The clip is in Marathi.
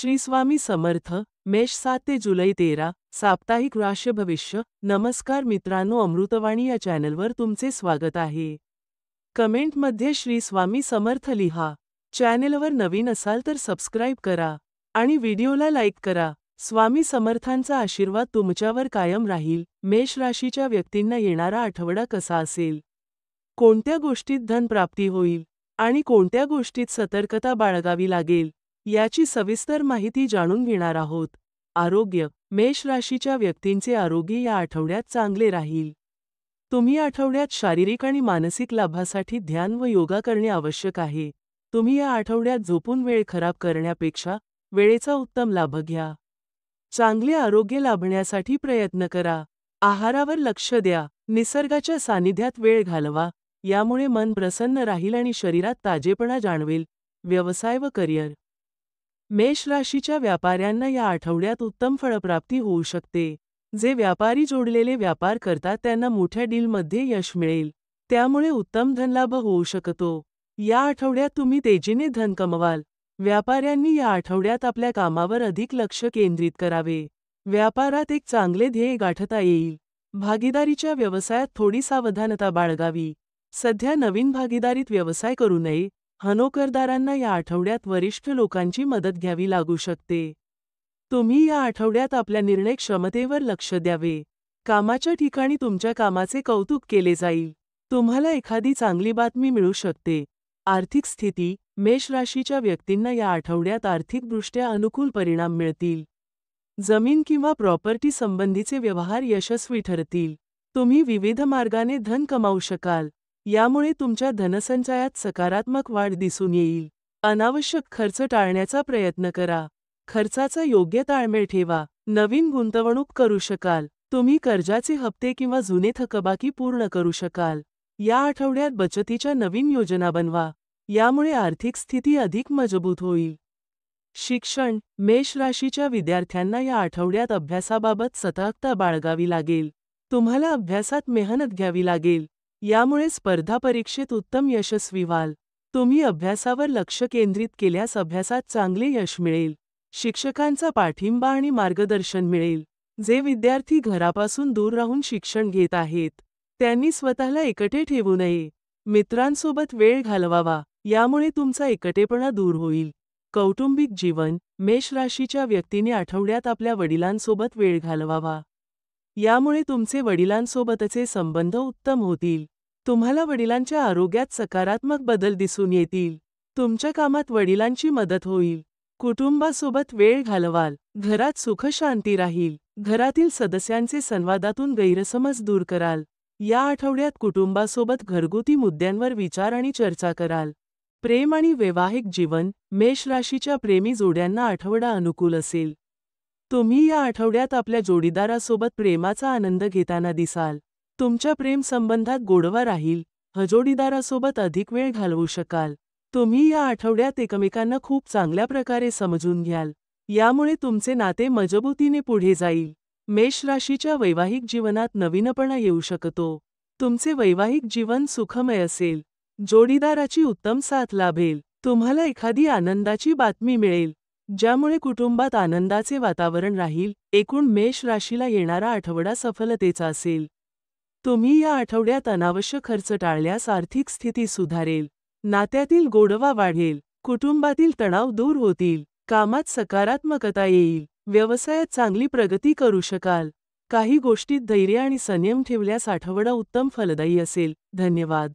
श्री स्वामी समर्थ. मेष 7 ते जुलै 13, साप्ताहिक राशी भविष्य. नमस्कार मित्रांनो, अमृतवाणी या चॅनलवर तुमचे स्वागत आहे. कमेंटमध्ये श्री स्वामी समर्थ लिहा. चॅनलवर नवीन असाल तर सबस्क्राईब करा आणि व्हिडिओला लाईक करा. स्वामी समर्थांचा आशीर्वाद तुमच्यावर कायम राहील. मेष राशीच्या व्यक्तींना येणारा आठवडा कसा असेल? कोणत्या गोष्टीत धन प्राप्ती होईल आणि कोणत्या गोष्टीत सतर्कता बाळगावी लागेल याची सविस्तर माहिती जाणून घेणार आहोत. आरोग्य. मेष राशीच्या व्यक्तींचे आरोग्य या आठवड्यात चांगले राहील. तुम्ही आठवड्यात शारीरिक आणि मानसिक लाभासाठी ध्यान व योगा करणे आवश्यक आहे. तुम्ही या आठवड्यात झोपून वेळ खराब करण्यापेक्षा वेळेचा उत्तम लाभ घ्या. चांगले आरोग्य लाभण्यासाठी प्रयत्न करा. आहारावर लक्ष द्या. निसर्गाच्या सानिध्यात वेळ घालवा. यामुळे मन प्रसन्न राहील आणि शरीरात ताजेपणा जाणवेल. व्यवसाय व करिअर. मेष राशीच्या व्यापाऱ्यांना या आठवड्यात उत्तम फळप्राप्ती होऊ शकते. जे व्यापारी जोडलेले व्यापार करतात त्यांना मोठ्या डीलमध्ये यश मिळेल. त्यामुळे उत्तम धनलाभ होऊ शकतो. या आठवड्यात तुम्ही तेजीने धन कमवाल. व्यापाऱ्यांनी या आठवड्यात आपल्या कामावर अधिक लक्ष केंद्रित करावे. व्यापारात एक चांगले ध्येय गाठता येईल. भागीदारीच्या व्यवसायात थोडी सावधानता बाळगावी. सध्या नवीन भागीदारीत व्यवसाय करू नये. नोकरदारांना या आठवड्यात वरिष्ठ लोकांची मदत घ्यावी लागू शकते. तुम्ही या आठवड्यात आपल्या निर्णय क्षमतेवर लक्ष द्यावे. कामाच्या ठिकाणी तुमच्या कामाचे कौतुक केले जाईल. तुम्हाला एखादी चांगली बातमी मिळू शकते. आर्थिक स्थिती. मेष राशीच्या व्यक्तींना या आठवड्यात आर्थिकदृष्ट्या अनुकूल परिणाम मिळतील. जमीन किंवा प्रॉपर्टी संबंधीचे व्यवहार यशस्वी ठरतील. तुम्ही विविध मार्गाने धन कमावू शकाल. यामुळे तुमच्या धनसंचयात सकारात्मक वाढ दिसून येईल. अनावश्यक खर्च टाळण्याचा प्रयत्न करा. खर्चाचा योग्य ताळमेळ ठेवा. नवीन गुंतवणूक करू शकाल. तुम्ही कर्जाचे हप्ते किंवा जुने थकबाकी पूर्ण करू शकाल. या आठवड्यात बचतीच्या नवीन योजना बनवा. यामुळे आर्थिक स्थिती अधिक मजबूत होईल. शिक्षण. मेष राशीच्या विद्यार्थ्यांना या आठवड्यात अभ्यासाबाबत सतर्कता बाळगावी लागेल. तुम्हाला अभ्यासात मेहनत घ्यावी लागेल. यामुळे स्पर्धा परीक्षेत उत्तम यशस्वी व्हाल. तुम्ही अभ्यासावर लक्ष केंद्रित केल्यास अभ्यासात चांगले यश मिळेल. शिक्षकांचा पाठिंबा आणि मार्गदर्शन मिळेल. जे विद्यार्थी घरापासून दूर राहून शिक्षण घेत आहेत त्यांनी स्वतःला एकटे ठेवू नये. मित्रांसोबत वेळ घालवावा. यामुळे तुमचा एकटेपणा दूर होईल. कौटुंबिक जीवन. मेष राशीच्या व्यक्तीने आठवड्यात आपल्या वडिलांसोबत वेळ घालवावा. यामुळे तुमचे वडिलांसोबतचे संबंध उत्तम होतील. तुम्हाला वडिलांच्या आरोग्यात सकारात्मक बदल दिसून येतील. तुमच्या कामात वडिलांची मदत होईल. कुटुंबासोबत वेळ घालवाल. घरात सुख शांती राहील. घरातील सदस्यांचे संवादातून गैरसमज दूर कराल. या आठवड्यात कुटुंबासोबत घरगुती मुद्द्यांवर विचार आणि चर्चा कराल. प्रेम आणि वैवाहिक जीवन. मेष राशीच्या प्रेमी जोड्यांना आठवडा अनुकूल असेल. तुम्ही या आठवड्यात आपल्या जोडीदारासोबत प्रेमाचा आनंद घेताना दिसाल. तुमच्या प्रेम संबंधात गोडवा राहील. जोडीदारासोबत अधिक वेळ घालवू शकाल. तुम्ही या आठवड्यात एकमेकांना खूप चांगल्या प्रकारे समजून घ्याल. यामुळे तुमचे नाते मजबूतीने पुढे जाईल. मेष राशीच्या वैवाहिक जीवनात नवीनपणा येऊ शकतो. तुमचे वैवाहिक जीवन सुखमय असेल. जोडीदाराची उत्तम साथ लाभेल. तुम्हाला एखादी आनंदाची बातमी मिळेल ज्यामुळे कुटुंबात आनंदाचे वातावरण राहील. एकूण मेष राशीला येणारा आठवडा सफलतेचा असेल. तुम्ही या आठवड्यात अनावश्यक खर्च टाळल्यास आर्थिक स्थिती सुधारेल. नात्यातील गोडवा वाढेल. कुटुंबातील तणाव दूर होतील. कामात सकारात्मकता येईल. व्यवसायात चांगली प्रगती करू शकाल. काही गोष्टीत धैर्य आणि संयम ठेवल्यास आठवडा उत्तम फलदायी असेल. धन्यवाद.